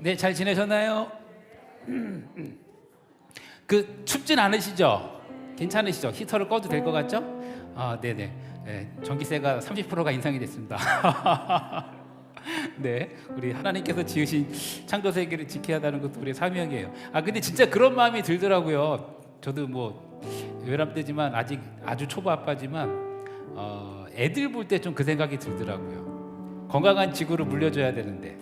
네, 잘 지내셨나요? 춥진 않으시죠? 괜찮으시죠? 히터를 꺼도 될 것 같죠? 네네. 네, 전기세가 30%가 인상이 됐습니다. 네, 우리 하나님께서 지으신 창조 세계를 지켜야 하는 것도 우리의 사명이에요. 근데 진짜 그런 마음이 들더라고요. 저도 뭐 외람 때지만 아직 아주 초보 아빠지만 애들 볼 때 좀 그 생각이 들더라고요. 건강한 지구를 물려줘야 되는데,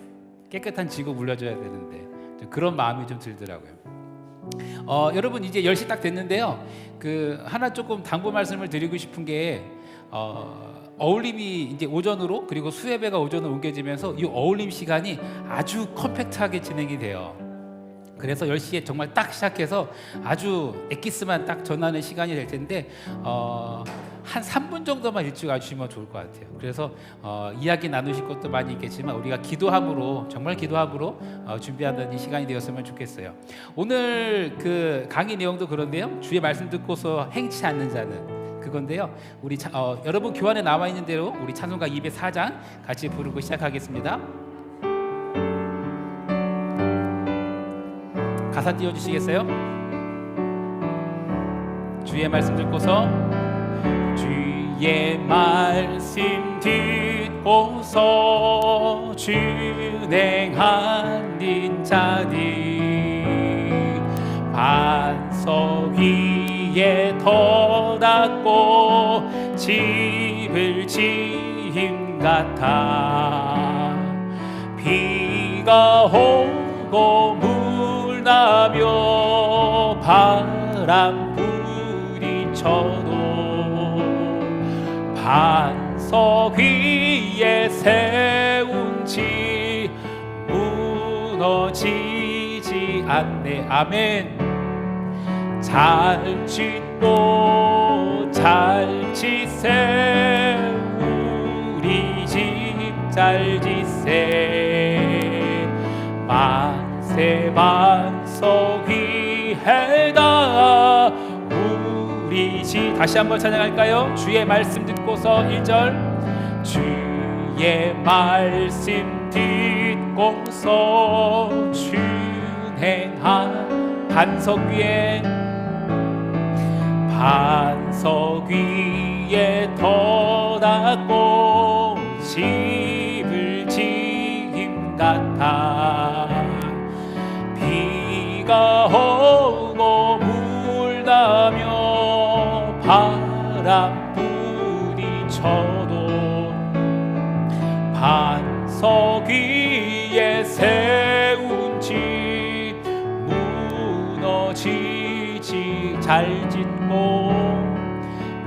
깨끗한 지구 물려줘야 되는데 좀 그런 마음이 좀 들더라고요. 여러분 이제 10시 딱 됐는데요. 하나 조금 당부 말씀을 드리고 싶은 게 어울림이 이제 오전으로 그리고 수예배가 오전으로 옮겨지면서 이 어울림 시간이 아주 컴팩트하게 진행이 돼요. 그래서 10시에 정말 딱 시작해서 아주 엑기스만 딱 전하는 시간이 될 텐데 한 3분 정도만 일찍 와주시면 좋을 것 같아요. 그래서 이야기 나누실 것도 많이 있겠지만 우리가 기도함으로, 정말 기도함으로 준비하는 이 시간이 되었으면 좋겠어요. 오늘 강의 내용도 그런데요, 주의 말씀 듣고서 행치 않는 자는 그건데요. 우리 여러분 교환에 나와 있는 대로 우리 찬송가 204장 같이 부르고 시작하겠습니다. 가사 띄워주시겠어요? 주의 말씀 듣고서, 주의 말씀 듣고서 준행하는 자들 반석 위에 더 닦고 집을 지은 같아. 비가 오고 물 나며 바람 부딪혀도 반석 위에 세운 집 무너지지 않네. 아멘. 잘 짓고 잘 짓세, 우리 집 잘 짓세. 만세 반석 위에다 우리 집. 다시 한번 찬양할까요? 주의 말씀 듣고서 1절. 주의 말씀 듣고서 준행한 반석 위에, 반석 위에 더 닦고 집을 지은 같아. 비가 오고 물 나며 바람 부딪혀도 반석 위에 세운 집 무너지지. 잘 짓고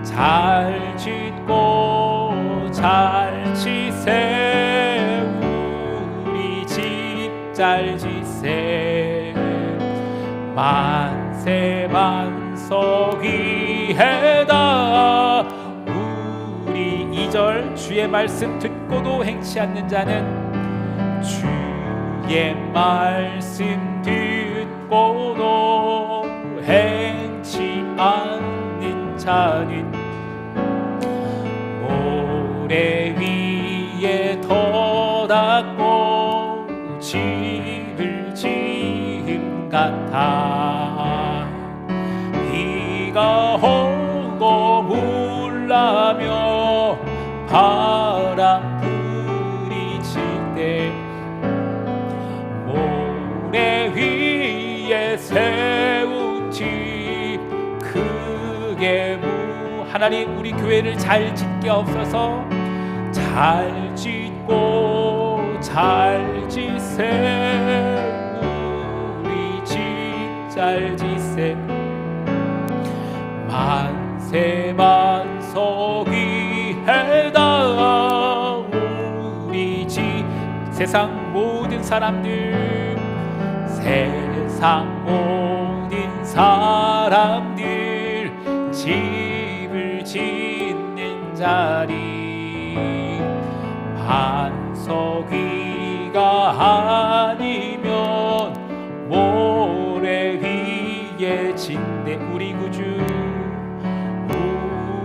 잘 짓고 잘 짓세, 우리 집 잘 짓세. 만세 반석 위에다 우리. 2절. 주의 말씀 듣고도 행치 않는 자는, 주의 말씀 듣고도 행치 않는 자는 모래 위에 더 닦고 집을 지은 같아. 비가 오고 물 나며 바람 부딪힐 때 모래 위에 세운 집 크게 하나님, 우리 교회를 잘 짓게 없어서 잘 짓고 잘 짓세, 우리 집 잘 짓세. 만세 반석 위에다 우리 집. 세상 모든 사람들, 세상 모든 사람들 집을 짓는 자리 반석 위가 아니면 모래 위에 짓네. 우리 구주,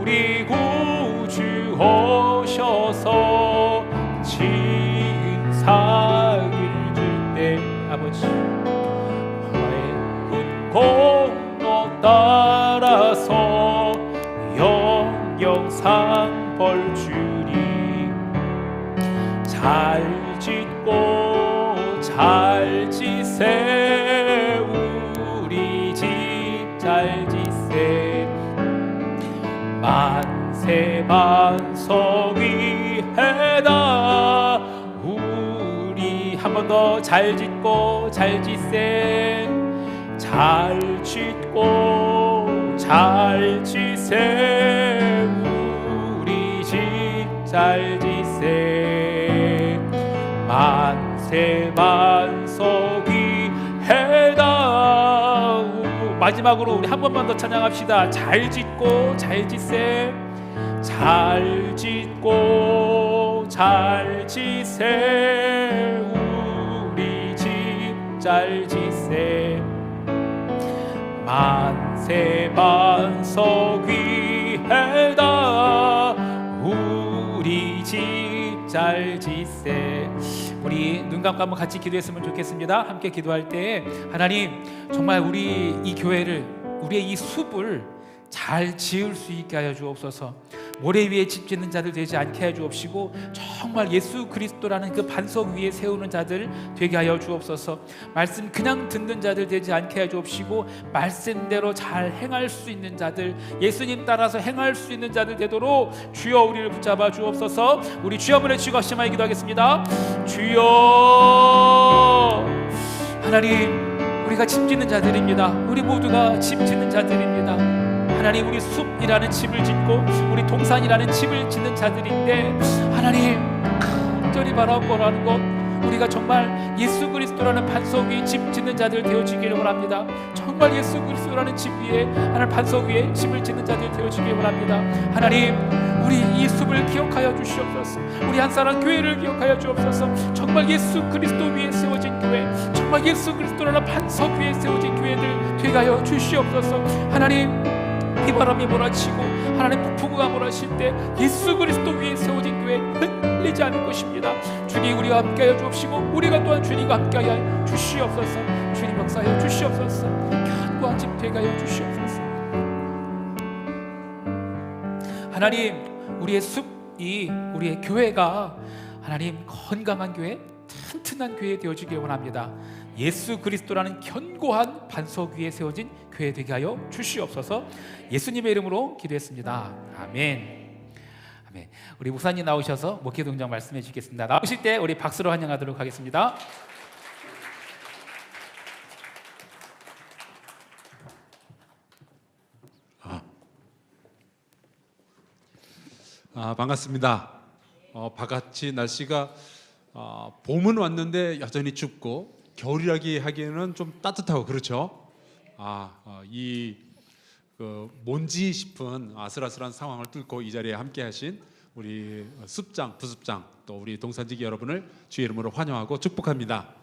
우리 구주 오셔서 지은 상을 줄 때 아버지, 공로 따라서 영영상 벌 주리. 잘 짓고 잘 지세 우리 집 잘 지세. 만세 반석 위에다 우리 한 번 더 잘 짓고 잘 지세. 잘 짓고 잘 지세 우리 집 잘 지세. 만세 반석 위에다. 마지막으로 우리 한 번만 더 찬양합시다. 잘 짓고 잘 지세. 잘 짓고 잘 지세 우리 집 잘 지세. 만세 반석 위에다 우리 집 잘 지세. 우리 눈 감고 한번 같이 기도했으면 좋겠습니다. 함께 기도할 때 하나님, 정말 우리 이 교회를, 우리의 이 숲을 잘 지을 수 있게 하여 주옵소서. 모래 위에 집 짓는 자들 되지 않게 하여 주옵시고, 정말 예수 그리스도라는 그 반석 위에 세우는 자들 되게 하여 주옵소서. 말씀 그냥 듣는 자들 되지 않게 하여 주옵시고, 말씀대로 잘 행할 수 있는 자들, 예수님 따라서 행할 수 있는 자들 되도록 주여 우리를 붙잡아 주옵소서. 우리 주여 한번 외치고 합심하여 기도하겠습니다. 주여. 하나님, 우리가 집 짓는 자들입니다. 우리 모두가 집 짓는 자들입니다. 하나님, 우리 숲이라는 집을 짓고 우리 동산이라는 집을 짓는 자들인데, 하나님 간절히 바라보라는 것, 우리가 정말 예수 그리스도라는 반석 위에 집 짓는 자들 되어지기를 원합니다. 정말 예수 그리스도라는 집 위에, 하나님 반석 위에 집을 짓는 자들 되어지기를 원합니다. 하나님, 우리 이 숲을 기억하여 주시옵소서. 우리 한 사람 교회를 기억하여 주옵소서. 정말 예수 그리스도 위에 세워진 교회, 정말 예수 그리스도라는 반석 위에 세워진 교회들 되게 하여 주시옵소서. 하나님, 비바람이 몰아치고 하나님 폭풍우가 몰아칠 때 예수 그리스도 위에 세워진 교회 흔들리지 않을 것입니다. 주님, 우리와 함께하여 주옵시고, 우리가 또한 주님과 함께하여 주시옵소서. 주님 역사하여 주시옵소서. 견고한 집 되게 하여 주시옵소서. 하나님, 우리의 숲이, 우리의 교회가 하나님 건강한 교회, 튼튼한 교회 되어지길 원합니다. 예수 그리스도라는 견고한 반석 위에 세워진 교회 되게 하여 주시옵소서. 예수님의 이름으로 기도했습니다. 아멘. 아멘. 우리 목사님 나오셔서 목회 동작 말씀해 주시겠습니다. 나오실 때 우리 박수로 환영하도록 하겠습니다. 반갑습니다. 바깥이 날씨가 봄은 왔는데 여전히 춥고, 겨울이라기 하기에는 좀 따뜻하고 그렇죠. 이 먼지 싶은 아슬아슬한 상황을 뚫고 이 자리에 함께하신 우리 숲장, 부숲장, 또 우리 동산지기 여러분을 주의 이름으로 환영하고 축복합니다.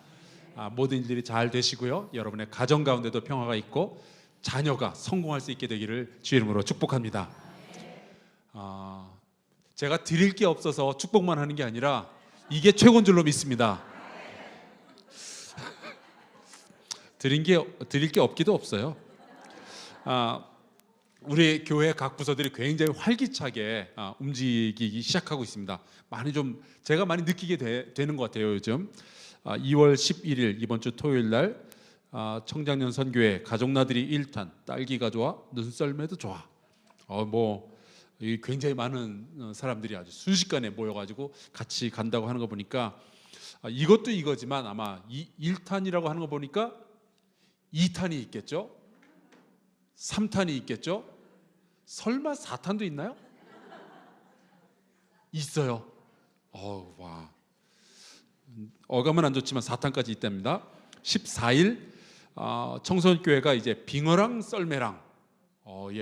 모든 일들이 잘 되시고요, 여러분의 가정 가운데도 평화가 있고 자녀가 성공할 수 있게 되기를 주의 이름으로 축복합니다. 제가 드릴 게 없어서 축복만 하는 게 아니라 이게 최고인 줄로 믿습니다. 드릴 게 없기도 없어요. 우리 교회 각 부서들이 굉장히 활기차게 움직이기 시작하고 있습니다. 제가 많이 느끼게 되는 것 같아요. 요즘 2월 11일 이번 주 토요일 날 청장년 선교회 가족나들이 1탄 딸기가 좋아 눈썰매도 좋아, 굉장히 많은 사람들이 아주 순식간에 모여가지고 같이 간다고 하는 거 보니까 이것도 이거지만 아마 1탄이라고 하는 거 보니까 2탄이 있겠죠? 3탄이 있겠죠? 설마 4탄도 있나요? 있어요. 와. 어감은 안 좋지만 4탄까지 있답니다. 14일 청소년교회가 이제 빙어랑 썰매랑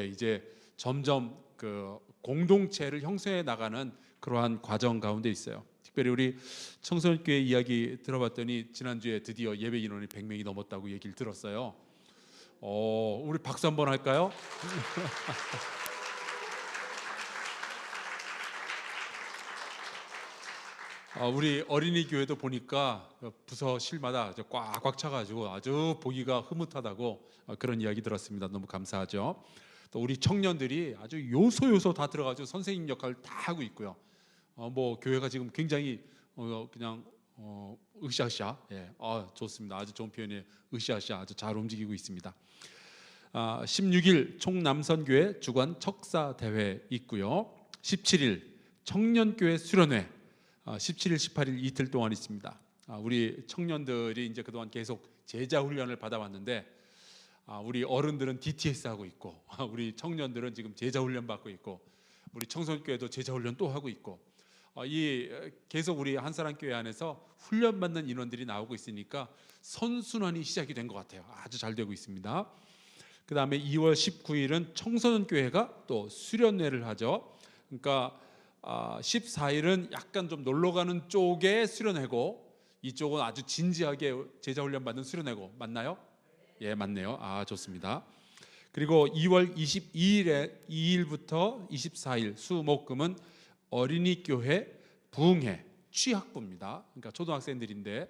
이제 점점 그 공동체를 형성해 나가는 그러한 과정 가운데 있어요. 특별히 우리 청소년교회 이야기 들어봤더니 지난주에 드디어 예배 인원이 100명이 넘었다고 얘기를 들었어요. 우리 박수 한번 할까요? 우리 어린이 교회도 보니까 부서실마다 꽉꽉 차가지고 아주 보기가 흐뭇하다고 그런 이야기 들었습니다. 너무 감사하죠. 또 우리 청년들이 아주 요소 다 들어가지고 선생님 역할을 다 하고 있고요. 뭐 교회가 지금 굉장히 그냥 으쌰으쌰, 예, 좋습니다. 아주 좋은 표현이에요. 으쌰으쌰 아주 잘 움직이고 있습니다. 16일 총남선교회 주관 척사 대회 있고요. 17일 청년교회 수련회 17일, 18일 이틀 동안 있습니다. 우리 청년들이 이제 그동안 계속 제자 훈련을 받아왔는데 우리 어른들은 DTS 하고 있고 우리 청년들은 지금 제자 훈련 받고 있고 우리 청소년교회도 제자 훈련 또 하고 있고 계속 우리 한사랑교회 안에서 훈련 받는 인원들이 나오고 있으니까 선순환이 시작이 된 것 같아요. 아주 잘 되고 있습니다. 그 다음에 2월 19일은 청소년교회가 또 수련회를 하죠. 그러니까 14일은 약간 좀 놀러 가는 쪽의 수련회고 이쪽은 아주 진지하게 제자 훈련 받는 수련회고 맞나요? 예, 맞네요. 좋습니다. 그리고 2월 2일부터 24일 수목금은 어린이 교회 부흥회 취학부입니다. 그러니까 초등학생들인데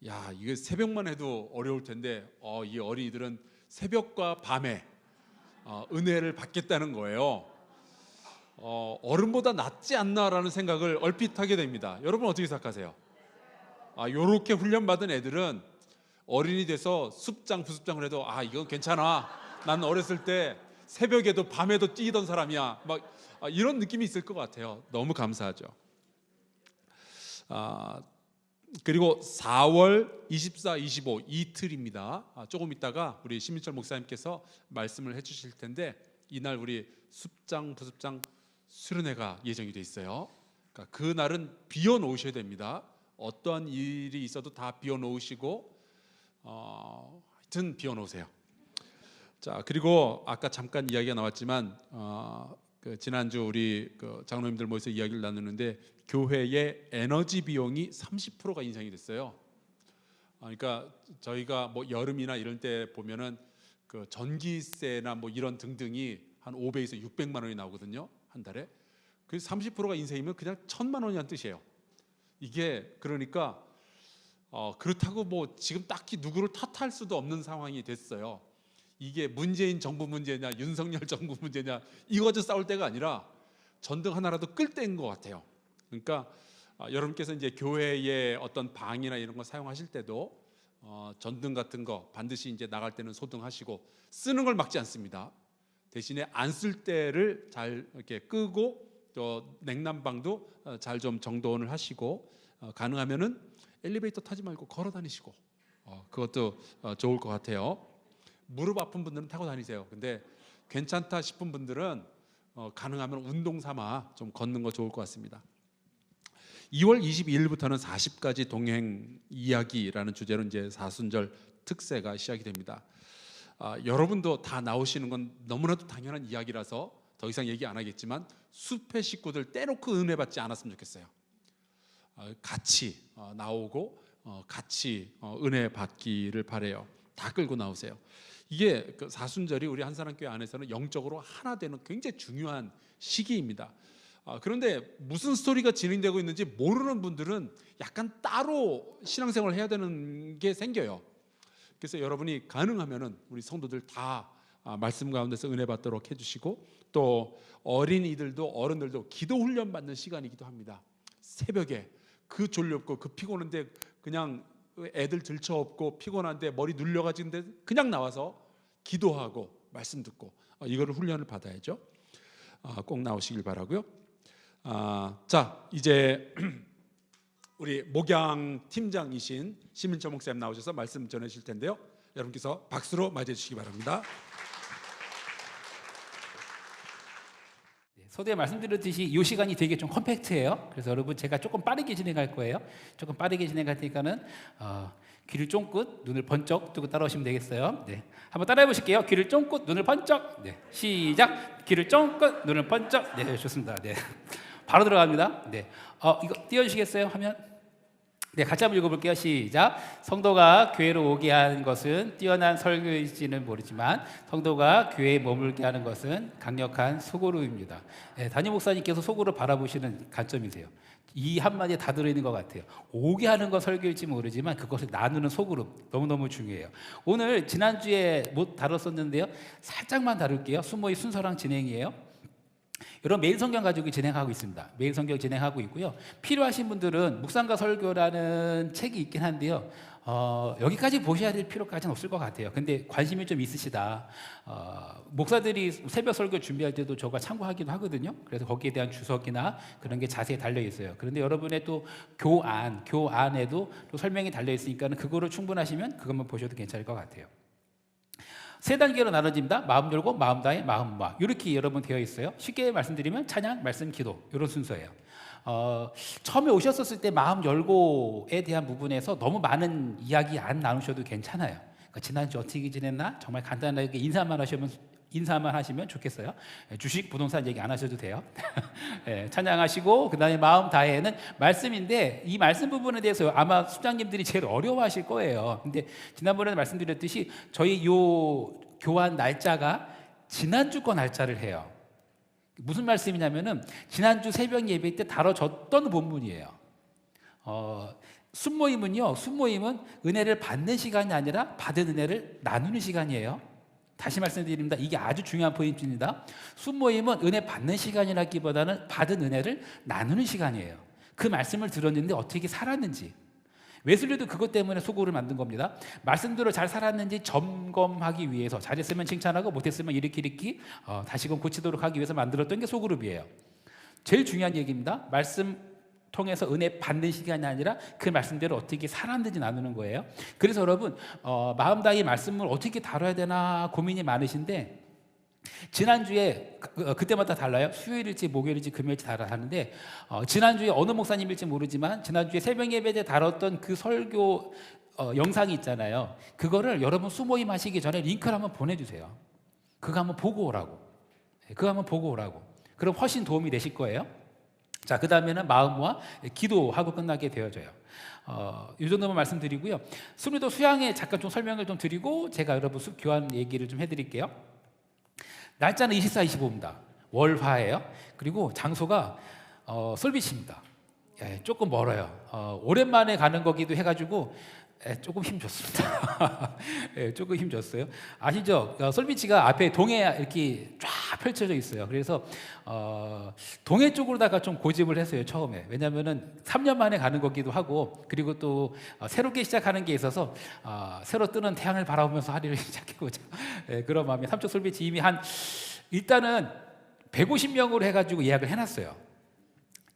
이거 새벽만 해도 어려울 텐데 이 어린이들은 새벽과 밤에 은혜를 받겠다는 거예요. 어른보다 낫지 않나라는 생각을 얼핏 하게 됩니다. 여러분 어떻게 생각하세요? 요렇게 훈련받은 애들은 어린이 돼서 숲장 부습장을 해도 이건 괜찮아. 난 어렸을 때 새벽에도 밤에도 뛰던 사람이야. 막 이런 느낌이 있을 것 같아요. 너무 감사하죠. 그리고 4월 24, 25 이틀입니다. 조금 있다가 우리 심민철 목사님께서 말씀을 해주실 텐데 이날 우리 숲장 부습장 수련회가 예정이 돼 있어요. 그러니까 그날은 비워 놓으셔야 됩니다. 어떠한 일이 있어도 다 비워 놓으시고 하여튼 비워 놓으세요. 자, 그리고 아까 잠깐 이야기가 나왔지만 지난주 우리 장로님들 모여서 이야기를 나누는데 교회의 에너지 비용이 30%가 인상이 됐어요. 그러니까 저희가 뭐 여름이나 이럴 때 보면은 전기세나 뭐 이런 등등이 한 5배에서 600만 원이 나오거든요. 한 달에. 그래서 30%가 인상이면 그냥 1,000만 원이란 뜻이에요. 이게 그러니까 그렇다고 뭐 지금 딱히 누구를 탓할 수도 없는 상황이 됐어요. 이게 문재인 정부 문제냐 윤석열 정부 문제냐 이거 가지고 싸울 때가 아니라 전등 하나라도 끌 때인 것 같아요. 그러니까 여러분께서 이제 교회의 어떤 방이나 이런 거 사용하실 때도 전등 같은 거 반드시 이제 나갈 때는 소등하시고 쓰는 걸 막지 않습니다. 대신에 안 쓸 때를 잘 이렇게 끄고 또 냉난방도 잘 좀 정돈을 하시고 가능하면은 엘리베이터 타지 말고 걸어 다니시고 그것도 좋을 것 같아요. 무릎 아픈 분들은 타고 다니세요. 근데 괜찮다 싶은 분들은 가능하면 운동 삼아 좀 걷는 거 좋을 것 같습니다. 2월 22일부터는 40가지 동행 이야기라는 주제로 이제 사순절 특세가 시작이 됩니다. 여러분도 다 나오시는 건 너무나도 당연한 이야기라서 더 이상 얘기 안 하겠지만 숲의 식구들 떼놓고 은혜 받지 않았으면 좋겠어요. 같이 나오고 같이 은혜 받기를 바래요. 다 끌고 나오세요. 이게 사순절이 우리 한사랑교회 안에서는 영적으로 하나 되는 굉장히 중요한 시기입니다. 그런데 무슨 스토리가 진행되고 있는지 모르는 분들은 약간 따로 신앙생활을 해야 되는 게 생겨요. 그래서 여러분이 가능하면은 우리 성도들 다 말씀 가운데서 은혜 받도록 해주시고 또 어린이들도 어른들도 기도 훈련 받는 시간이기도 합니다. 새벽에 그 졸렵고 그 피곤한데 그냥 애들 들쳐업고 피곤한데 머리 눌려가지는데 그냥 나와서 기도하고 말씀 듣고 이거를 훈련을 받아야죠. 꼭 나오시길 바라고요. 자, 이제 우리 목양 팀장이신 심민철 목사님 나오셔서 말씀 전해주실 텐데요. 여러분께서 박수로 맞이해 주시기 바랍니다. 서두에 말씀드렸듯이 이 시간이 되게 좀 컴팩트해요. 그래서 여러분 제가 조금 빠르게 진행할 거예요. 조금 빠르게 진행할 테니까는 귀를 쫑긋 눈을 번쩍 뜨고 따라오시면 되겠어요. 네, 한번 따라해 보실게요. 귀를 쫑긋 눈을 번쩍. 네, 시작. 귀를 쫑긋 눈을 번쩍. 네, 좋습니다. 네, 바로 들어갑니다. 네, 이거 띄워주시겠어요? 화면. 네, 같이 한번 읽어볼게요. 시작. 성도가 교회로 오게 하는 것은 뛰어난 설교일지는 모르지만 성도가 교회에 머물게 하는 것은 강력한 소고루입니다. 네, 담임 목사님께서 소고루 바라보시는 관점이세요. 이 한마디에 다 들어있는 것 같아요. 오게 하는 건 설교일지 모르지만 그것을 나누는 소그룹 너무너무 중요해요. 오늘 지난주에 못 다뤘었는데요. 살짝만 다룰게요. 수모의 순서랑 진행이에요. 여러분 매일 성경 가지고 진행하고 있습니다. 매일 성경 진행하고 있고요. 필요하신 분들은 묵상과 설교라는 책이 있긴 한데요. 여기까지 보셔야 될 필요까지는 없을 것 같아요. 근데 관심이 좀 있으시다. 목사들이 새벽 설교 준비할 때도 저가 참고하기도 하거든요. 그래서 거기에 대한 주석이나 그런 게 자세히 달려 있어요. 그런데 여러분의 또 교안에도 또 설명이 달려 있으니까는 그거를 충분하시면 그것만 보셔도 괜찮을 것 같아요. 세 단계로 나눠집니다. 마음 열고 마음 다해 마음 모아 이렇게 여러분 되어 있어요. 쉽게 말씀드리면 찬양, 말씀, 기도 이런 순서예요. 처음에 오셨었을 때 마음 열고에 대한 부분에서 너무 많은 이야기 안 나누셔도 괜찮아요. 그러니까 지난주 어떻게 지냈나 정말 간단하게 인사만 하시면 좋겠어요. 주식, 부동산 얘기 안 하셔도 돼요. 찬양하시고 그다음에 마음 다해는 말씀인데 이 말씀 부분에 대해서 아마 수장님들이 제일 어려워하실 거예요. 근데 지난번에 말씀드렸듯이 저희 요 교환 날짜가 지난주 거 날짜를 해요. 무슨 말씀이냐면은 지난주 새벽 예배 때 다뤄졌던 본문이에요. 순모임은 은혜를 받는 시간이 아니라 받은 은혜를 나누는 시간이에요. 다시 말씀드립니다. 이게 아주 중요한 포인트입니다. 순모임은 은혜 받는 시간이라기보다는 받은 은혜를 나누는 시간이에요. 그 말씀을 들었는데 어떻게 살았는지. 웨슬리도 그것 때문에 소그룹을 만든 겁니다. 말씀대로 잘 살았는지 점검하기 위해서 잘했으면 칭찬하고 못했으면 이렇게 다시금 고치도록 하기 위해서 만들었던 게 소그룹이에요. 제일 중요한 얘기입니다. 말씀 통해서 은혜 받는 시간이 아니라 그 말씀대로 어떻게 살았는지 나누는 거예요. 그래서 여러분 마음 다해 말씀을 어떻게 다뤄야 되나 고민이 많으신데 지난주에 그때마다 달라요. 수요일일지 목요일일지 금요일일지 다르는데 지난주에 어느 목사님일지 모르지만 지난주에 새벽 예배 때 다뤘던 그 설교 영상이 있잖아요. 그거를 여러분 수모임 하시기 전에 링크를 한번 보내주세요. 그거 한번 보고 오라고. 그럼 훨씬 도움이 되실 거예요. 자, 그 다음에는 마음과 기도하고 끝나게 되어져요. 이 정도만 말씀드리고요. 수미도 수양에 잠깐 좀 설명을 좀 드리고 제가 여러분 교환 얘기를 좀 해드릴게요. 날짜는 24, 25입니다. 월화예요. 그리고 장소가 솔비치입니다. 조금 멀어요. 오랜만에 가는 거기도 해가지고 조금 힘줬습니다. 조금 힘줬어요. 아시죠? 솔비치가 앞에 동해 이렇게 쫙 펼쳐져 있어요. 그래서 동해 쪽으로다가 좀 고집을 했어요. 처음에. 왜냐하면은 3년 만에 가는 거기도 하고 그리고 또 새롭게 시작하는 게 있어서 새로 뜨는 태양을 바라보면서 하리를 시작해보자. 그런 마음에 삼척 솔비치 이미 일단은 150명으로 해가지고 예약을 해놨어요.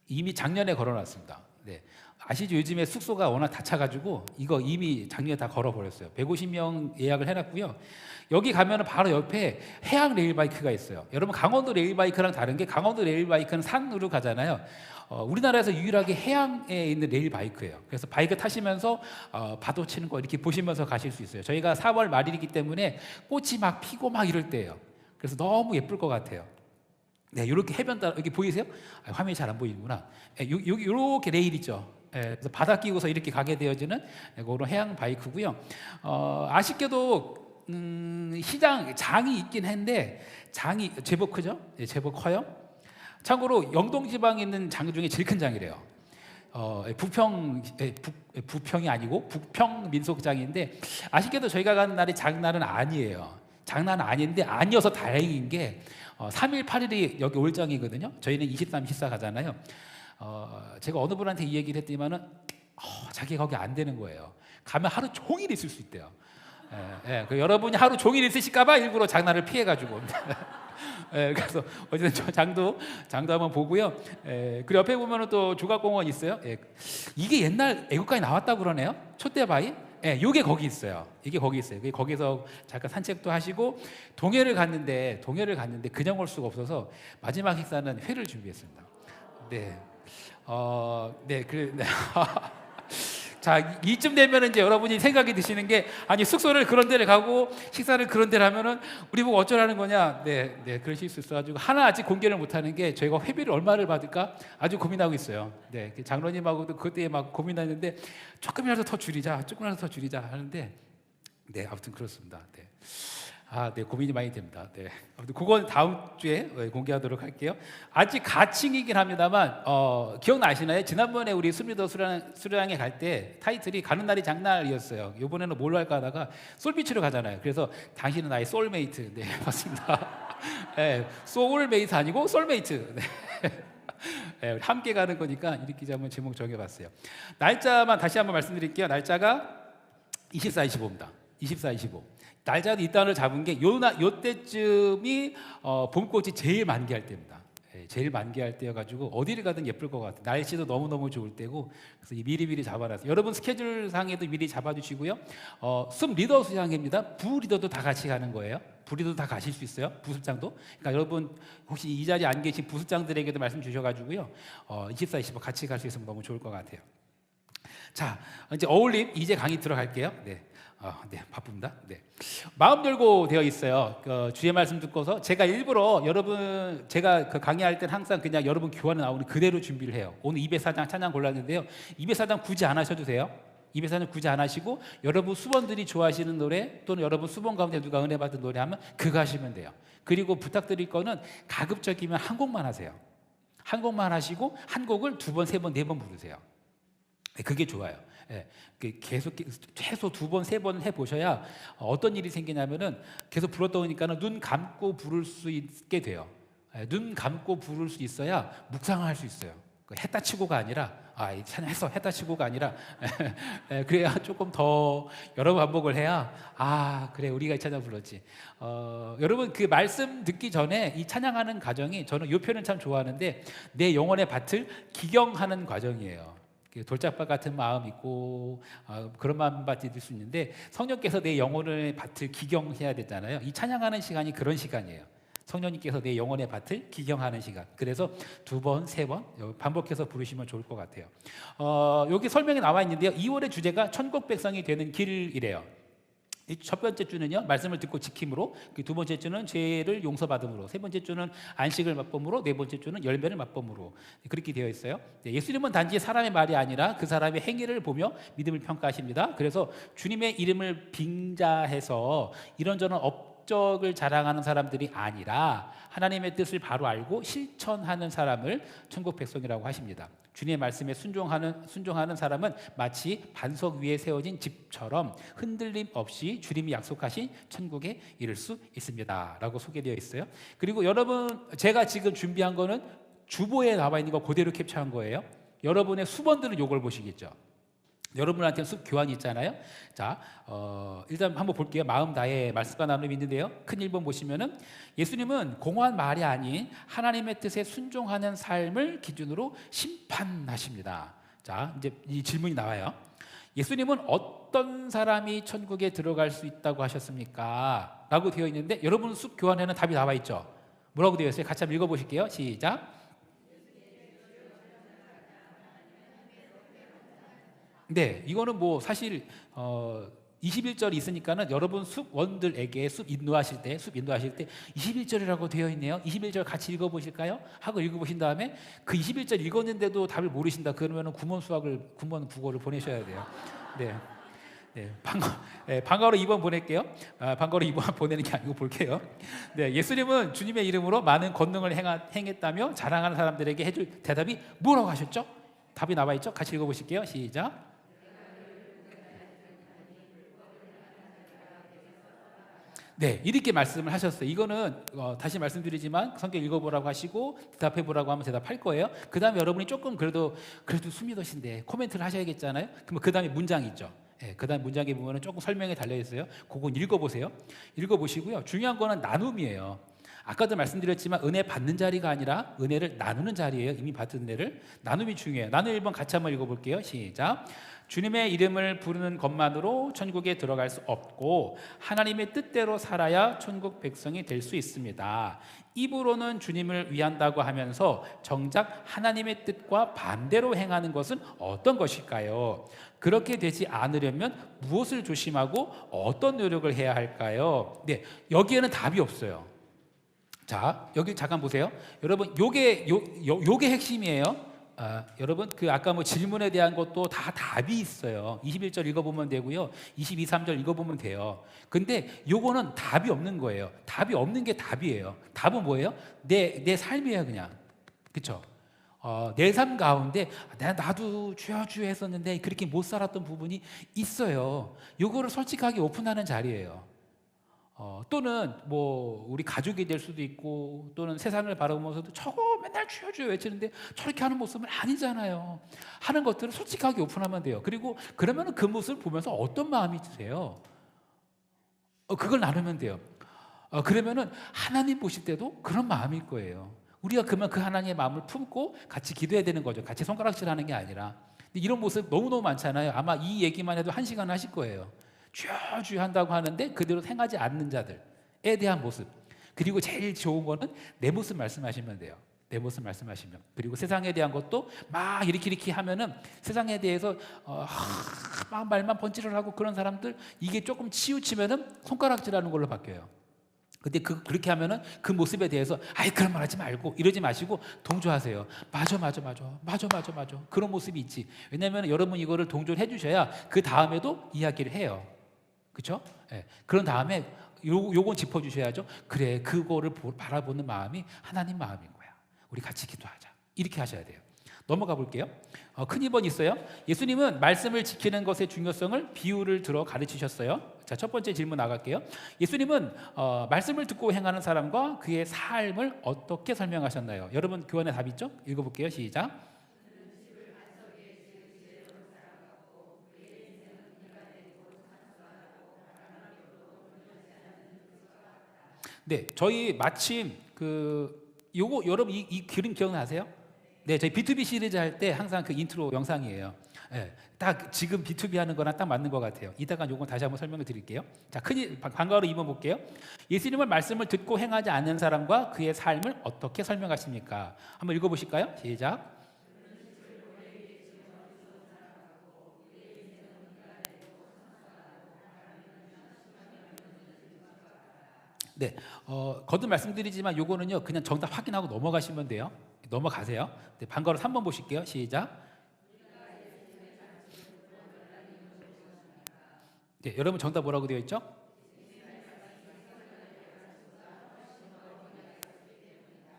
이미 작년에 걸어놨습니다. 네. 아시죠? 요즘에 숙소가 워낙 다 차가지고 이거 이미 작년에 다 걸어버렸어요. 150명 예약을 해놨고요. 여기 가면 바로 옆에 해양 레일바이크가 있어요. 여러분 강원도 레일바이크랑 다른 게 강원도 레일바이크는 산으로 가잖아요. 우리나라에서 유일하게 해양에 있는 레일바이크예요. 그래서 바이크 타시면서 파도 치는 거 이렇게 보시면서 가실 수 있어요. 저희가 4월 말이기 때문에 꽃이 막 피고 막 이럴 때예요. 그래서 너무 예쁠 것 같아요. 네, 이렇게 해변 따라 여기 보이세요? 화면이 잘 안 보이는구나. 여기 이렇게 레일 있죠. 그래서 바닥 끼고서 이렇게 가게 되어지는 그런 해양 바이크고요. 아쉽게도 장이 있긴 한데 장이 제법 크죠? 네, 제법 커요. 참고로 영동 지방에 있는 장 중에 제일 큰 장이래요. 부평이 아니고 북평 민속장인데 아쉽게도 저희가 가는 날이 장날은 아니에요. 장난은 아닌데 아니어서 다행인 게 3일 8일이 여기 올장이거든요. 저희는 23, 24 가잖아요. 제가 어느 분한테 이 얘기를 했더니만은 자기가 거기 안 되는 거예요. 가면 하루 종일 있을 수 있대요. 여러분이 하루 종일 있으실까봐 일부러 장난을 피해가지고. 그래서 어쨌든 장도 한번 보고요. 그리고 옆에 보면은 또 조각공원 있어요. 이게 옛날 애국가에 나왔다고 그러네요. 촛대바위. 이게 거기 있어요. 거기서 잠깐 산책도 하시고 동해를 갔는데 그냥 올 수가 없어서 마지막 식사는 회를 준비했습니다. 네. 자, 이쯤 되면 이제 여러분이 생각이 드시는 게 아니 숙소를 그런 데를 가고 식사를 그런 데를 하면은 우리 보고 어쩌라는 거냐? 네, 그러실 수 있어가지고 하나 아직 공개를 못하는 게 저희가 회비를 얼마를 받을까 아주 고민하고 있어요. 네, 장로님하고도 그때 막 고민했는데 조금이라도 더 줄이자 하는데 네, 아무튼 그렇습니다. 네. 네, 고민이 많이 됩니다. 네. 아무튼 그건 다음 주에 공개하도록 할게요. 아직 가칭이긴 합니다만 기억나시나요? 지난번에 우리 숨리더 수련회 갈 때 타이틀이 가는 날이 장날이었어요. 이번에는 뭘로 할까 하다가 솔비치로 가잖아요. 그래서 당신은 나의 소울메이트. 네, 맞습니다. 네, 소울메이트 아니고 솔메이트. 네. 네, 함께 가는 거니까 이렇게 한번 제목 정해봤어요. 날짜만 다시 한번 말씀드릴게요. 날짜가 24, 25입니다. 24, 25. 날짜도 이단을 잡은 게 요때쯤이 봄꽃이 제일 만개할 때입니다. 예, 제일 만개할 때여가지고 어디를 가든 예쁠 것 같아요. 날씨도 너무너무 좋을 때고 그래서 미리미리 잡아놨어요. 여러분 스케줄상에도 미리 잡아주시고요. 숲 리더 수양회입니다. 부 리더도 다 같이 가는 거예요. 부 리더도 다 가실 수 있어요. 부습장도. 그러니까 여러분 혹시 이 자리에 안 계신 부습장들에게도 말씀 주셔가지고요. 24, 25 같이 갈 수 있으면 너무 좋을 것 같아요. 자, 이제 어울림 이제 강의 들어갈게요. 네. 네, 바쁩니다. 네. 마음 열고 되어 있어요. 주의 말씀 듣고서 제가 일부러 여러분 제가 강의할 때는 항상 그냥 여러분 교환에 나오는 그대로 준비를 해요. 오늘 204장 찬양 골랐는데요. 204장 굳이 안 하셔도 돼요. 204장 굳이 안 하시고 여러분 수번들이 좋아하시는 노래 또는 여러분 수번 가운데 누가 은혜 받은 노래 하면 그거 하시면 돼요. 그리고 부탁드릴 거는 가급적이면 한 곡만 하세요. 한 곡만 하시고 한 곡을 2번, 3번, 4번 부르세요. 네, 그게 좋아요. 예, 계속 최소 2번, 3번 해보셔야 어떤 일이 생기냐면은 계속 불었다 보니까는 눈 감고 부를 수 있게 돼요. 예, 눈 감고 부를 수 있어야 묵상을 할 수 있어요. 했다 치고가 아니라 찬양했어 했다 치고가 아니라 그래야 조금 더 여러 반복을 해야 그래 우리가 이 찬양 불렀지. 여러분 그 말씀 듣기 전에 이 찬양하는 과정이 저는 이 표현을 참 좋아하는데 내 영혼의 밭을 기경하는 과정이에요. 돌짝밭 같은 마음 있고 그런 마음 받을 수 있는데 성령께서 내 영혼의 밭을 기경해야 되잖아요. 이 찬양하는 시간이 그런 시간이에요. 성령님께서 내 영혼의 밭을 기경하는 시간. 그래서 2번, 3번 반복해서 부르시면 좋을 것 같아요. 여기 설명이 나와 있는데요. 2월의 주제가 천국 백성이 되는 길이래요. 첫 번째 주는요 말씀을 듣고 지킴으로, 그 두 번째 주는 죄를 용서받음으로, 세 번째 주는 안식을 맛봄으로, 네 번째 주는 열매를 맛봄으로 그렇게 되어 있어요. 예수님은 단지 사람의 말이 아니라 그 사람의 행위를 보며 믿음을 평가하십니다. 그래서 주님의 이름을 빙자해서 이런저런 업적을 자랑하는 사람들이 아니라 하나님의 뜻을 바로 알고 실천하는 사람을 천국 백성이라고 하십니다. 주님의 말씀에 순종하는 사람은 마치 반석 위에 세워진 집처럼 흔들림 없이 주님이 약속하신 천국에 이를 수 있습니다 라고 소개되어 있어요. 그리고 여러분 제가 지금 준비한 거는 주보에 나와 있는 거 그대로 캡처한 거예요. 여러분의 수번들은 이걸 보시겠죠. 여러분한테 숲 교환이 있잖아요. 자, 일단 한번 볼게요. 마음 다해 말씀과 나눔이 있는데요. 큰 1번 보시면은 예수님은 공허한 말이 아닌 하나님의 뜻에 순종하는 삶을 기준으로 심판하십니다. 자, 이제 이 질문이 나와요. 예수님은 어떤 사람이 천국에 들어갈 수 있다고 하셨습니까? 라고 되어 있는데 여러분 숲 교환에는 답이 나와 있죠. 뭐라고 되어 있어요? 같이 한번 읽어보실게요. 시작. 네, 이거는 뭐 사실 21절이 있으니까는 여러분 숲원들에게 숲 인도하실 때 21절이라고 되어 있네요. 21절 같이 읽어보실까요? 하고 읽어보신 다음에 그 21절 읽었는데도 답을 모르신다. 그러면 구몬 국어를 보내셔야 돼요. 네. 네, 방과로 2번 보낼게요. 방과로 2번 보내는 게 아니고 볼게요. 네, 예수님은 주님의 이름으로 많은 권능을 행했다며 자랑하는 사람들에게 해줄 대답이 뭐라고 하셨죠? 답이 나와 있죠? 같이 읽어보실게요. 시작. 네, 이렇게 말씀을 하셨어요. 이거는 다시 말씀드리지만 성경 읽어보라고 하시고 대답해보라고 하면 대답할 거예요. 그 다음에 여러분이 조금 그래도 숨이더신데 코멘트를 하셔야겠잖아요. 그럼 그 다음에 문장이 있죠. 네, 그 다음 문장에 보면 조금 설명이 달려있어요. 그건 읽어보세요. 읽어보시고요. 중요한 거는 나눔이에요. 아까도 말씀드렸지만 은혜 받는 자리가 아니라 은혜를 나누는 자리예요. 이미 받은 은혜를 나눔이 중요해요. 나눔 1번 같이 한번 읽어볼게요. 시작. 주님의 이름을 부르는 것만으로 천국에 들어갈 수 없고 하나님의 뜻대로 살아야 천국 백성이 될 수 있습니다. 입으로는 주님을 위한다고 하면서 정작 하나님의 뜻과 반대로 행하는 것은 어떤 것일까요? 그렇게 되지 않으려면 무엇을 조심하고 어떤 노력을 해야 할까요? 네, 여기에는 답이 없어요. 자, 여기 잠깐 보세요. 여러분, 요게 핵심이에요. 여러분 그 아까 뭐 질문에 대한 것도 다 답이 있어요. 21절 읽어보면 되고요. 22, 3절 읽어보면 돼요. 근데 요거는 답이 없는 거예요. 답이 없는 게 답이에요. 답은 뭐예요? 내 삶이에요, 그냥. 그렇죠? 내 삶 가운데 나도 주여 주여 했었는데 그렇게 못 살았던 부분이 있어요. 요거를 솔직하게 오픈하는 자리예요. 또는 뭐 우리 가족이 될 수도 있고 또는 세상을 바라보면서도 저거 맨날 주여 주여 외치는데 저렇게 하는 모습은 아니잖아요. 하는 것들을 솔직하게 오픈하면 돼요. 그리고 그러면 그 모습을 보면서 어떤 마음이 드세요? 그걸 나누면 돼요. 그러면은 하나님 보실 때도 그런 마음일 거예요. 우리가 그러면 그 하나님의 마음을 품고 같이 기도해야 되는 거죠. 같이 손가락질하는 게 아니라. 근데 이런 모습 너무너무 많잖아요. 아마 이 얘기만 해도 1시간 하실 거예요. 주여 주여 한다고 하는데 그대로 행하지 않는 자들에 대한 모습. 그리고 제일 좋은 거는 내 모습 말씀하시면 돼요. 내 모습 말씀하시면. 그리고 세상에 대한 것도 막 이렇게 하면은 세상에 대해서 막 말만 번지를 하고 그런 사람들 이게 조금 치우치면은 손가락질하는 걸로 바뀌어요. 근데 그렇게 하면은 그 모습에 대해서 아이 그런 말 하지 말고 이러지 마시고 동조하세요. 맞아. 그런 모습이 있지. 왜냐하면 여러분 이거를 동조를 해주셔야 그 다음에도 이야기를 해요. 그렇죠? 네. 그런 다음에 요건 짚어주셔야죠. 그래, 그거를 바라보는 마음이 하나님 마음인 거야. 우리 같이 기도하자. 이렇게 하셔야 돼요. 넘어가 볼게요. 큰 2번 있어요. 예수님은 말씀을 지키는 것의 중요성을 비유를 들어 가르치셨어요. 자, 첫 번째 질문 나갈게요. 예수님은 말씀을 듣고 행하는 사람과 그의 삶을 어떻게 설명하셨나요? 여러분 교환의 답 있죠? 읽어볼게요. 시작. 네, 저희 마침 요거 여러분 이 그림 기억나세요? 네, 저희 B2B 시리즈 할 때 항상 그 인트로 영상이에요. 네, 딱 지금 B2B 하는 거랑 딱 맞는 것 같아요. 이따가 요건 다시 한번 설명을 드릴게요. 자, 방과로 2번 볼게요. 예수님은 말씀을 듣고 행하지 않는 사람과 그의 삶을 어떻게 설명하십니까? 한번 읽어보실까요? 시작. 네, 거듭 말씀드리지만 요거는요 그냥 정답 확인하고 넘어가시면 돼요. 넘어가세요. 네, 방과로 3번 보실게요. 시작. 네, 여러분 정답 뭐라고 되어 있죠?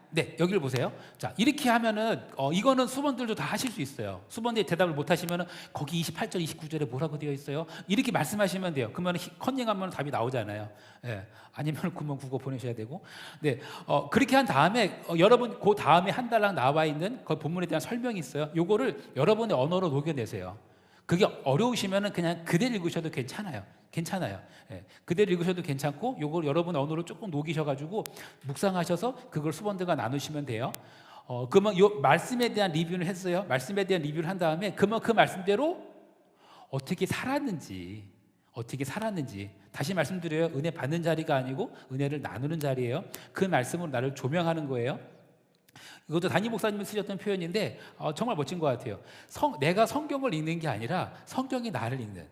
네, 여기를 보세요. 자, 이렇게 하면은 이거는 수번들도 다 하실 수 있어요. 수번들이 대답을 못 하시면은 거기 28절, 29절에 뭐라고 되어 있어요? 이렇게 말씀하시면 돼요. 그러면 컨닝하면 답이 나오잖아요. 예. 아니면 9번 국어 보내셔야 되고. 네, 그렇게 한 다음에 여러분 그 다음에 한 달랑 나와 있는 그 본문에 대한 설명이 있어요. 요거를 여러분의 언어로 녹여내세요. 그게 어려우시면은 그냥 그대로 읽으셔도 괜찮아요. 예. 그대로 읽으셔도 괜찮고 요걸 여러분 언어로 조금 녹이셔가지고 묵상하셔서 그걸 수번들과 나누시면 돼요. 그러면 요 말씀에 대한 리뷰를 했어요. 말씀에 대한 리뷰를 한 다음에 그러면 그 말씀대로 어떻게 살았는지 다시 말씀드려요. 은혜 받는 자리가 아니고 은혜를 나누는 자리예요. 그 말씀으로 나를 조명하는 거예요. 이것도 담임 목사님이 쓰셨던 표현인데 정말 멋진 것 같아요. 내가 성경을 읽는 게 아니라 성경이 나를 읽는.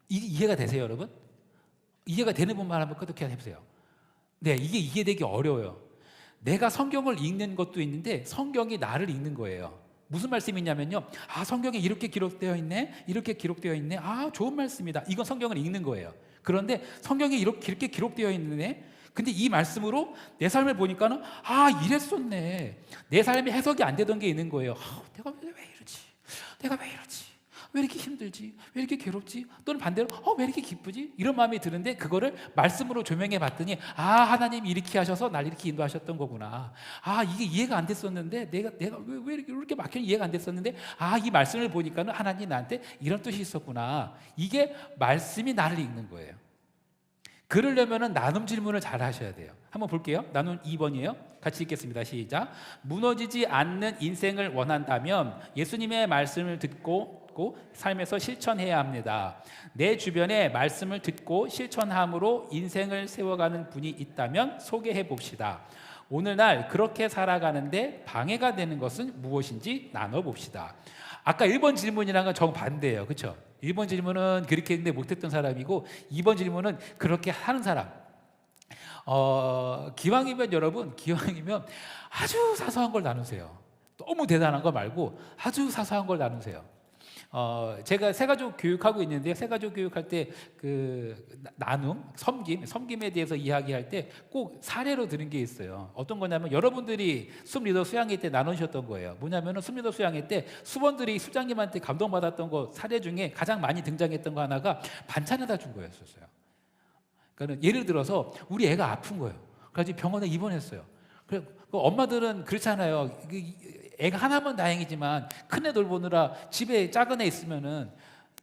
이해가 되세요, 여러분? 이해가 되는 분만 한번 끄덕해 해보세요. 네, 이게 이해되기 어려워요. 내가 성경을 읽는 것도 있는데 성경이 나를 읽는 거예요. 무슨 말씀이냐면요. 성경에 이렇게 기록되어 있네. 이렇게 기록되어 있네. 좋은 말씀이다. 이건 성경을 읽는 거예요. 그런데 성경에 이렇게 기록되어 있네. 근데 이 말씀으로 내 삶을 보니까는 이랬었네. 내 삶에 해석이 안 되던 게 있는 거예요. 내가 왜 이러지? 내가 왜 이러지? 왜 이렇게 힘들지? 왜 이렇게 괴롭지? 또는 반대로 왜 이렇게 기쁘지? 이런 마음이 드는데 그거를 말씀으로 조명해 봤더니 하나님이 이렇게 하셔서 날 이렇게 인도하셨던 거구나. 이게 이해가 안 됐었는데 내가 왜 이렇게 막히는 이해가 안 됐었는데 이 말씀을 보니까는 하나님 나한테 이런 뜻이 있었구나. 이게 말씀이 나를 읽는 거예요. 그러려면은 나눔 질문을 잘 하셔야 돼요. 한번 볼게요. 나눔 2번이에요. 같이 읽겠습니다. 시작. 무너지지 않는 인생을 원한다면 예수님의 말씀을 듣고 삶에서 실천해야 합니다. 내 주변에 말씀을 듣고 실천함으로 인생을 세워가는 분이 있다면 소개해 봅시다. 오늘날 그렇게 살아가는데 방해가 되는 것은 무엇인지 나눠봅시다. 아까 1번 질문이랑 은 정반대예요. 그렇죠? 1번 질문은 그렇게 했는데 못했던 사람이고 2번 질문은 그렇게 하는 사람. 기왕이면 여러분, 아주 사소한 걸 나누세요. 너무 대단한 거 말고 아주 사소한 걸 나누세요. 제가 새가족 교육하고 있는데 새가족 교육할 때 그 나눔, 섬김에 대해서 이야기할 때 꼭 사례로 드는 게 있어요. 어떤 거냐면 여러분들이 숲 리더 수양회 때 나누셨던 거예요. 뭐냐면은 숲 리더 수양회 때 수원들이 수장님한테 감동받았던 거 사례 중에 가장 많이 등장했던 거 하나가 반찬에다 준 거였었어요. 그러니까 예를 들어서 우리 애가 아픈 거예요. 그래서 병원에 입원했어요. 그래 엄마들은 그렇잖아요. 애가 하나면 다행이지만 큰애 돌보느라 집에 작은 애 있으면은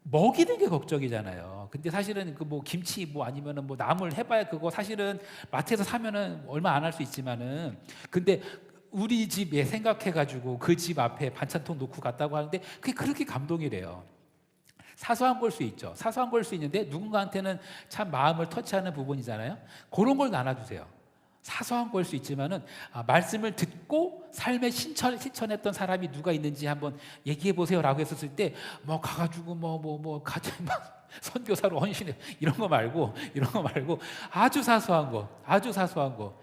먹이는 게 걱정이잖아요. 근데 사실은 그 뭐 김치 뭐 아니면은 뭐 나물 해봐야 그거 사실은 마트에서 사면은 얼마 안 할 수 있지만은 근데 우리 집에 생각해가지고 그 집 앞에 반찬통 놓고 갔다고 하는데 그게 그렇게 감동이래요. 사소한 걸 수 있죠. 사소한 걸 수 있는데 누군가한테는 참 마음을 터치하는 부분이잖아요. 그런 걸 나눠주세요. 사소한 걸 수 있지만은 말씀을 듣고 삶에 실천했던 사람이 누가 있는지 한번 얘기해 보세요라고 했었을 때 뭐 가가지고 뭐 가지 막 선교사로 헌신해 이런 거 말고 아주 사소한 거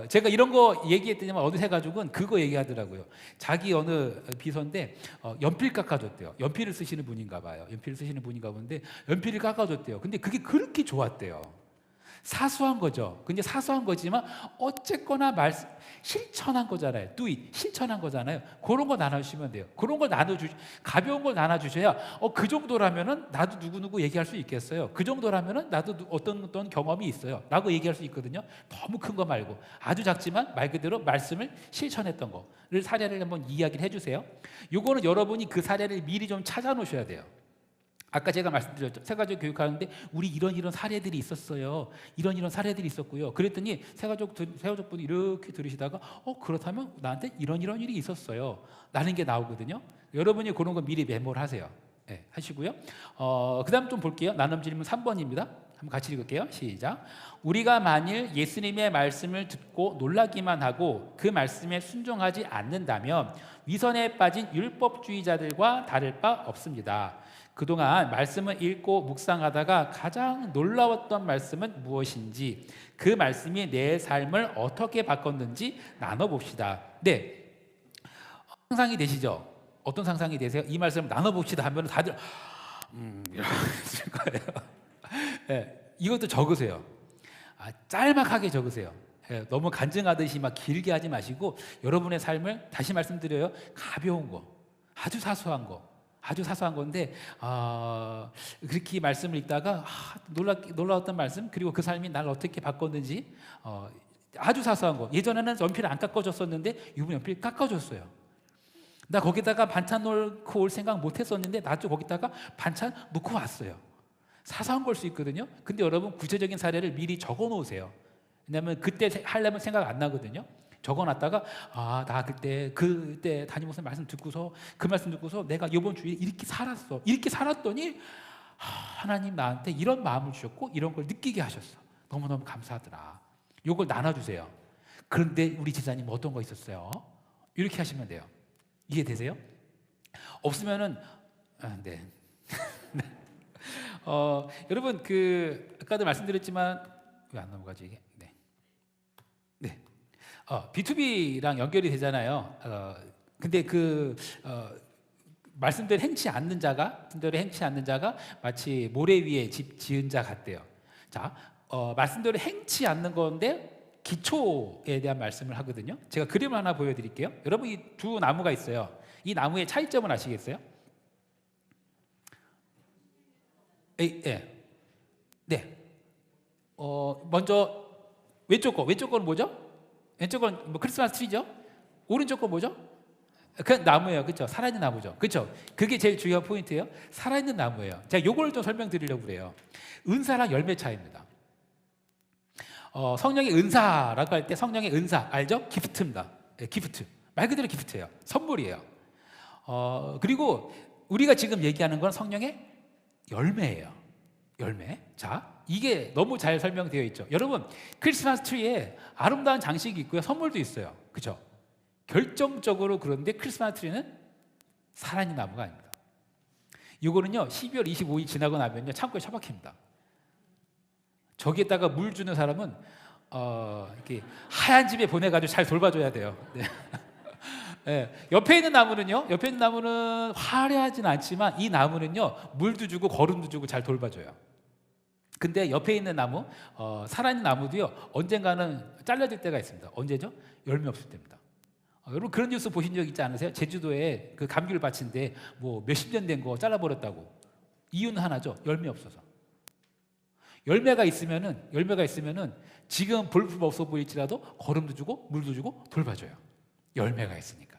제가 이런 거 얘기했더니만 어느 해가지고는 그거 얘기하더라고요. 자기 어느 비서인데 연필 깎아줬대요. 연필을 쓰시는 분인가 봐요. 연필을 쓰시는 분인가 본데 연필을 깎아줬대요. 근데 그게 그렇게 좋았대요. 사소한 거죠. 근데 사소한 거지만 어쨌거나 실천한 거잖아요. 실천한 거잖아요. 그런 거 나눠주시면 돼요. 그런 걸 가벼운 걸 나눠주셔야 그 정도라면은 나도 누구누구 얘기할 수 있겠어요. 그 정도라면은 나도 어떤 경험이 있어요. 라고 얘기할 수 있거든요. 너무 큰 거 말고 아주 작지만 말 그대로 말씀을 실천했던 거를 사례를 한번 이야기를 해주세요. 요거는 여러분이 그 사례를 미리 좀 찾아 놓으셔야 돼요. 아까 제가 말씀드렸죠. 새가족 교육하는데 우리 이런 사례들이 있었어요. 이런 사례들이 있었고요. 그랬더니 새가족분이 이렇게 들으시다가 그렇다면 나한테 이런 일이 있었어요. 라는 게 나오거든요. 여러분이 그런 거 미리 메모를 하세요. 네, 하시고요. 그 다음 좀 볼게요. 나눔 질문 3번입니다. 한번 같이 읽을게요. 시작. 우리가 만일 예수님의 말씀을 듣고 놀라기만 하고 그 말씀에 순종하지 않는다면 위선에 빠진 율법주의자들과 다를 바 없습니다. 그동안 말씀을 읽고 묵상하다가 가장 놀라웠던 말씀은 무엇인지 그 말씀이 내 삶을 어떻게 바꿨는지 나눠봅시다. 네, 상상이 되시죠? 어떤 상상이 되세요? 이 말씀을 나눠봅시다 하면 다들 이러실 거예요. 네, 이것도 적으세요. 짤막하게 적으세요. 네, 너무 간증하듯이 막 길게 하지 마시고 여러분의 삶을 다시 말씀드려요. 가벼운 거, 아주 사소한 건데 그렇게 말씀을 읽다가 놀라웠던 말씀 그리고 그 삶이 나를 어떻게 바꿨는지 아주 사소한 거. 예전에는 연필 안 깎아줬었는데 이번 연필 깎아줬어요. 나 거기다가 반찬 넣고 올 생각 못 했었는데 나도 거기다가 반찬 넣고 왔어요. 사소한 걸 수 있거든요. 근데 여러분 구체적인 사례를 미리 적어 놓으세요. 왜냐하면 그때 하려면 생각 안 나거든요. 적어놨다가 나 그때 담임 목사님 말씀 듣고서 그 말씀 듣고서 내가 이번 주에 이렇게 살았더니 하나님 나한테 이런 마음을 주셨고 이런 걸 느끼게 하셨어. 너무너무 감사하더라. 이걸 나눠주세요. 그런데 우리 제자님 어떤 거 있었어요? 이렇게 하시면 돼요. 이해되세요? 없으면은 네. 여러분 아까도 말씀드렸지만 왜 안 넘어가지 이게? 네. B2B랑 연결이 되잖아요. 근데 말씀대로 행치 않는 자가 마치 모래 위에 집 지은 자 같대요. 자, 말씀대로 행치 않는 건데 기초에 대한 말씀을 하거든요. 제가 그림을 하나 보여드릴게요. 여러분 이 두 나무가 있어요. 이 나무의 차이점은 아시겠어요? 네. 먼저 왼쪽 거는 뭐죠? 왼쪽 건 뭐 크리스마스 트리죠? 오른쪽 건 뭐죠? 그 나무예요. 그렇죠? 살아있는 나무죠. 그렇죠? 그게 제일 중요한 포인트예요. 살아있는 나무예요. 제가 요걸 좀 설명드리려고 그래요. 은사랑 열매 차이입니다. 성령의 은사라고 할 때 성령의 은사 알죠? 기프트입니다. 네, 기프트. 말 그대로 기프트예요. 선물이에요. 그리고 우리가 지금 얘기하는 건 성령의 열매예요. 열매. 자, 이게 너무 잘 설명되어 있죠. 여러분, 크리스마스 트리에 아름다운 장식이 있고요. 선물도 있어요. 그렇죠? 결정적으로 그런데 크리스마스 트리는 살아있는 나무가 아닙니다. 이거는요. 12월 25일 지나고 나면요. 창고에 처박힙니다. 저기에다가 물 주는 사람은 이렇게 하얀 집에 보내가지고 잘 돌봐줘야 돼요. 네. 예, 옆에 있는 나무는요. 옆에 있는 나무는 화려하진 않지만 이 나무는요. 물도 주고 거름도 주고 잘 돌봐줘요. 근데 옆에 있는 나무, 살아있는 나무도요. 언젠가는 잘라질 때가 있습니다. 언제죠? 열매 없을 때입니다. 여러분 그런 뉴스 보신 적 있지 않으세요? 제주도에 그 감귤 밭인데 뭐 몇십 년 된 거 잘라버렸다고. 이유는 하나죠. 열매 없어서. 열매가 있으면은 지금 볼품 없어 보일지라도 거름도 주고 물도 주고 돌봐줘요. 열매가 있으니까.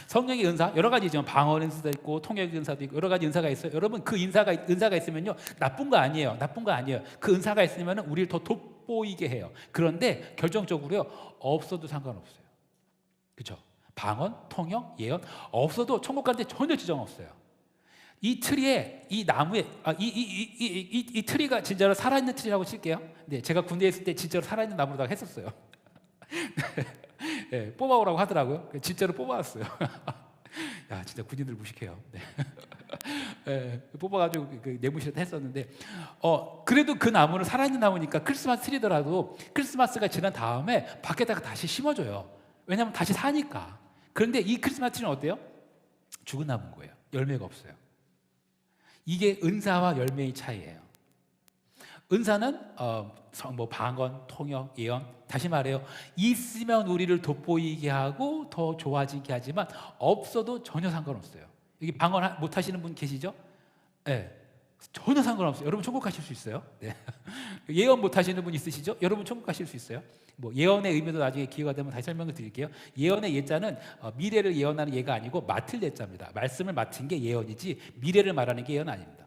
성령의 은사 여러 가지죠. 방언 은사도 있고 통역 은사도 있고 여러 가지 은사가 있어요. 여러분 그 은사가 있으면요 나쁜 거 아니에요. 그 은사가 있으면은 우리를 더 돋보이게 해요. 그런데 결정적으로요 없어도 상관없어요. 그렇죠? 방언, 통역, 예언 없어도 천국 가는데 전혀 지장 없어요. 이 트리에 이 나무에 이 트리가 진짜로 살아있는 트리라고 칠게요. 네, 제가 군대에 있을 때 진짜로 살아있는 나무로다가 했었어요. 네, 뽑아오라고 하더라고요. 진짜로 뽑아왔어요. 야, 진짜 군인들 무식해요. 네. 네, 뽑아가지고 그 내무실에 했었는데, 그래도 그 나무는 살아있는 나무니까 크리스마스 트리더라도 크리스마스가 지난 다음에 밖에다가 다시 심어줘요. 왜냐하면 다시 사니까. 그런데 이 크리스마스 트리는 어때요? 죽은 나무인 거예요. 열매가 없어요. 이게 은사와 열매의 차이예요. 은사는 뭐 방언, 통역, 예언 다시 말해요. 있으면 우리를 돋보이게 하고 더 좋아지게 하지만 없어도 전혀 상관없어요. 여기 방언 못 하시는 분 계시죠? 네, 전혀 상관없어요. 여러분 천국 가실 수 있어요. 네. 예언 못 하시는 분 있으시죠? 여러분 천국 가실 수 있어요. 뭐 예언의 의미도 나중에 기회가 되면 다시 설명을 드릴게요. 예언의 예자는 미래를 예언하는 예가 아니고 맡을 예자입니다. 말씀을 맡은 게 예언이지 미래를 말하는 게 예언 아닙니다.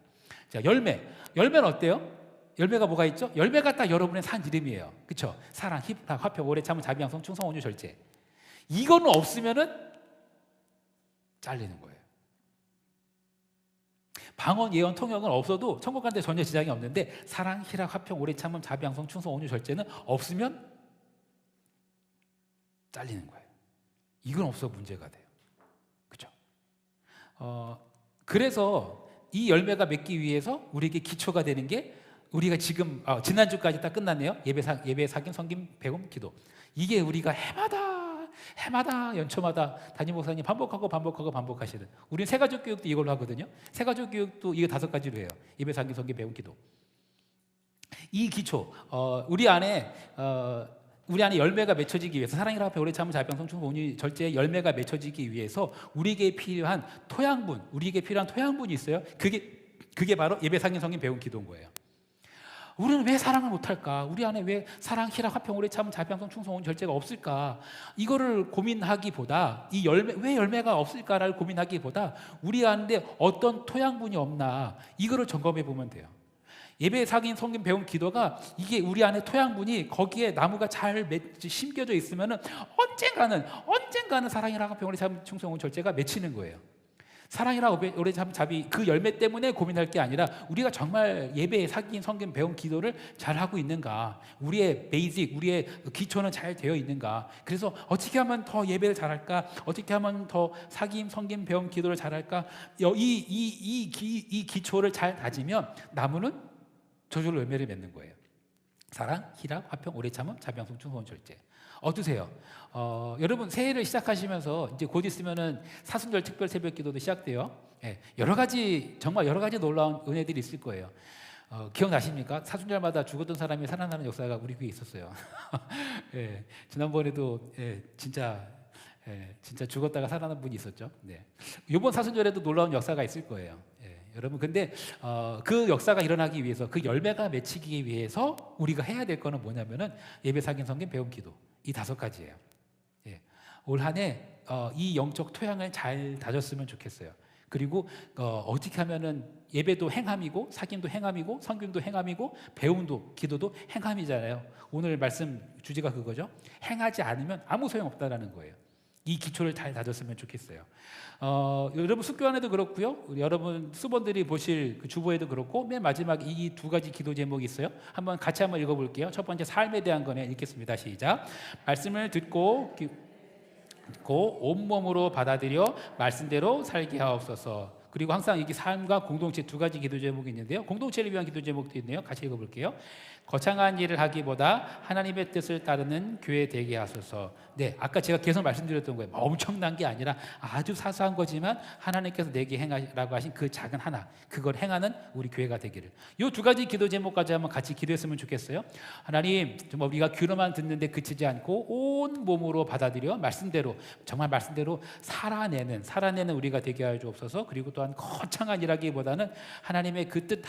자, 열매는 어때요? 열매가 뭐가 있죠? 열매가 딱 여러분의 산 이름이에요. 그렇죠? 사랑, 희락, 화평, 오래 참음, 자비, 양성, 충성, 온유, 절제. 이거는 없으면은 잘리는 거예요. 방언, 예언, 통역은 없어도 천국 가는데 전혀 지장이 없는데 사랑, 희락, 화평, 오래 참음, 자비, 양성, 충성, 온유, 절제는 없으면 잘리는 거예요. 이건 없어 문제가 돼요. 그렇죠? 그래서 이 열매가 맺기 위해서 우리에게 기초가 되는 게 우리가 지금 지난주까지 딱 끝났네요. 예배, 사김, 섬김, 배움, 기도. 이게 우리가 해마다 연초마다 담임 목사님 반복하시는. 우리는 새가족 교육도 이걸로 하거든요. 새가족 교육도 이거 5가지로 해요. 예배, 사김, 섬김, 배움, 기도. 이 기초 우리 안에 열매가 맺혀지기 위해서 사랑이라 앞에 오래 참은 자병성 충성 온유 절제의 열매가 맺혀지기 위해서 우리에게 필요한 토양분이 있어요. 그게 바로 예배, 사김, 섬김, 배움, 기도인 거예요. 우리는 왜 사랑을 못할까? 우리 안에 왜 사랑, 희락, 화평, 오래 참음, 자비양성, 충성, 온유, 절제가 없을까? 이거를 고민하기보다 왜 열매가 없을까를 고민하기보다 우리 안에 어떤 토양분이 없나 이거를 점검해 보면 돼요. 예배, 사김, 섬김, 배움, 기도가 이게 우리 안에 토양분이 거기에 나무가 잘 심겨져 있으면은 언젠가는 사랑이랑 화평, 오래 참음, 충성, 온유, 절제가 맺히는 거예요. 사랑이라 오래 참음, 자비 그 열매 때문에 고민할 게 아니라 우리가 정말 예배, 사김, 섬김, 배움, 기도를 잘 하고 있는가? 우리의 베이직, 우리의 기초는 잘 되어 있는가? 그래서 어떻게 하면 더 예배를 잘할까? 어떻게 하면 더 사김, 섬김, 배움, 기도를 잘할까? 이 기초를 잘 다지면 나무는 저절로 열매를 맺는 거예요. 사랑, 희락, 화평, 오래 참음, 자비, 양성, 충성, 온유, 절제. 어떠세요? 여러분 새해를 시작하시면서 이제 곧 있으면은 사순절 특별 새벽 기도도 시작돼요. 예, 정말 여러 가지 놀라운 은혜들이 있을 거예요. 기억나십니까? 사순절마다 죽었던 사람이 살아나는 역사가 우리 교회에 있었어요. 예, 지난번에도 진짜 죽었다가 살아난 분이 있었죠. 네. 이번 사순절에도 놀라운 역사가 있을 거예요. 여러분 근데 그 역사가 일어나기 위해서 그 열매가 맺히기 위해서 우리가 해야 될 거는 뭐냐면은 예배, 사김, 섬김, 배움, 기도 이 5가지예요. 올 한 해 이 영적 토양을 잘 다졌으면 좋겠어요. 그리고 어떻게 하면은 예배도 행함이고 사김도 행함이고 섬김도 행함이고 배움도 기도도 행함이잖아요. 오늘 말씀 주제가 그거죠. 행하지 않으면 아무 소용 없다라는 거예요. 이 기초를 잘 다졌으면 좋겠어요. 여러분 숙교안에도 그렇고요. 여러분 수본들이 보실 그 주보에도 그렇고 맨 마지막 이 2가지 기도 제목이 있어요. 한번 같이 한번 읽어볼게요. 첫 번째 삶에 대한 거네 읽겠습니다. 시작. 말씀을 듣고 온몸으로 받아들여 말씀대로 살게 하옵소서. 그리고 항상 이게 삶과 공동체 두 가지 기도 제목이 있는데요. 공동체를 위한 기도 제목도 있네요. 같이 읽어볼게요. 거창한 일을 하기보다 하나님의 뜻을 따르는 교회 되게 하소서. 네, 아까 제가 계속 말씀드렸던 거예요. 엄청난 게 아니라 아주 사소한 거지만 하나님께서 내게 행하라고 하신 그 작은 하나, 그걸 행하는 우리 교회가 되기를. 이 두 가지 기도 제목까지 한번 같이 기도했으면 좋겠어요. 하나님, 정말 우리가 귀로만 듣는데 그치지 않고 온 몸으로 받아들여 말씀대로, 정말 말씀대로 살아내는 우리가 되게 하여 주옵소서. 그리고 또한 거창한 일하기보다는 하나님의 그 뜻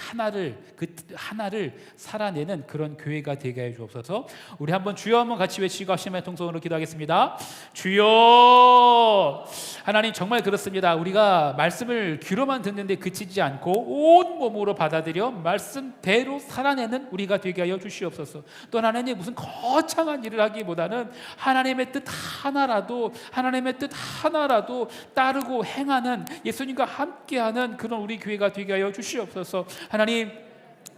하나를 살아내는 그런 교회가 되게 해 주옵소서. 우리 한번 주여 한번 같이 외치고 합심의 통성으로 기도하겠습니다. 주여. 하나님, 정말 그렇습니다. 우리가 말씀을 귀로만 듣는데 그치지 않고 온 몸으로 받아들여 말씀대로 살아내는 우리가 되게 하여 주시옵소서. 또 하나님, 무슨 거창한 일을 하기보다는 하나님의 뜻 하나라도 따르고 행하는, 예수님과 함께하는 그런 우리 교회가 되게 하여 주시옵소서. 하나님,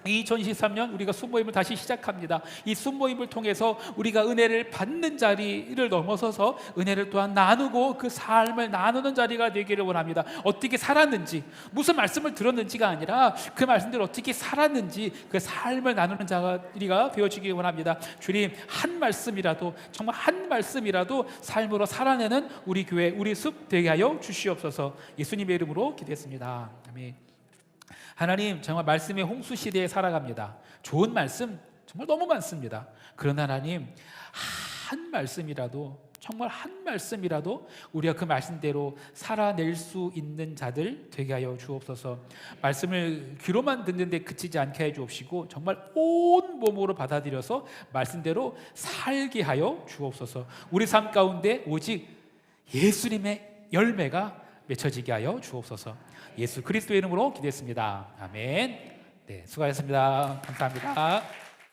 2023년 우리가 순모임을 다시 시작합니다. 이 순모임을 통해서 우리가 은혜를 받는 자리를 넘어서서 은혜를 또한 나누고 그 삶을 나누는 자리가 되기를 원합니다. 어떻게 살았는지, 무슨 말씀을 들었는지가 아니라 그 말씀대로 어떻게 살았는지 그 삶을 나누는 자리가 되어지기 원합니다. 주님, 한 말씀이라도, 정말 한 말씀이라도 삶으로 살아내는 우리 교회, 우리 숲 되게 하여 주시옵소서. 예수님의 이름으로 기도했습니다. 아멘. 하나님, 정말 말씀의 홍수 시대에 살아갑니다. 좋은 말씀 정말 너무 많습니다. 그러나 하나님, 한 말씀이라도, 정말 한 말씀이라도 우리가 그 말씀대로 살아낼 수 있는 자들 되게 하여 주옵소서. 말씀을 귀로만 듣는데 그치지 않게 해 주옵시고 정말 온 몸으로 받아들여서 말씀대로 살게 하여 주옵소서. 우리 삶 가운데 오직 예수님의 열매가 맺혀지게 하여 주옵소서. 예수 그리스도의 이름으로 기도했습니다. 아멘. 네, 수고하셨습니다. 감사합니다.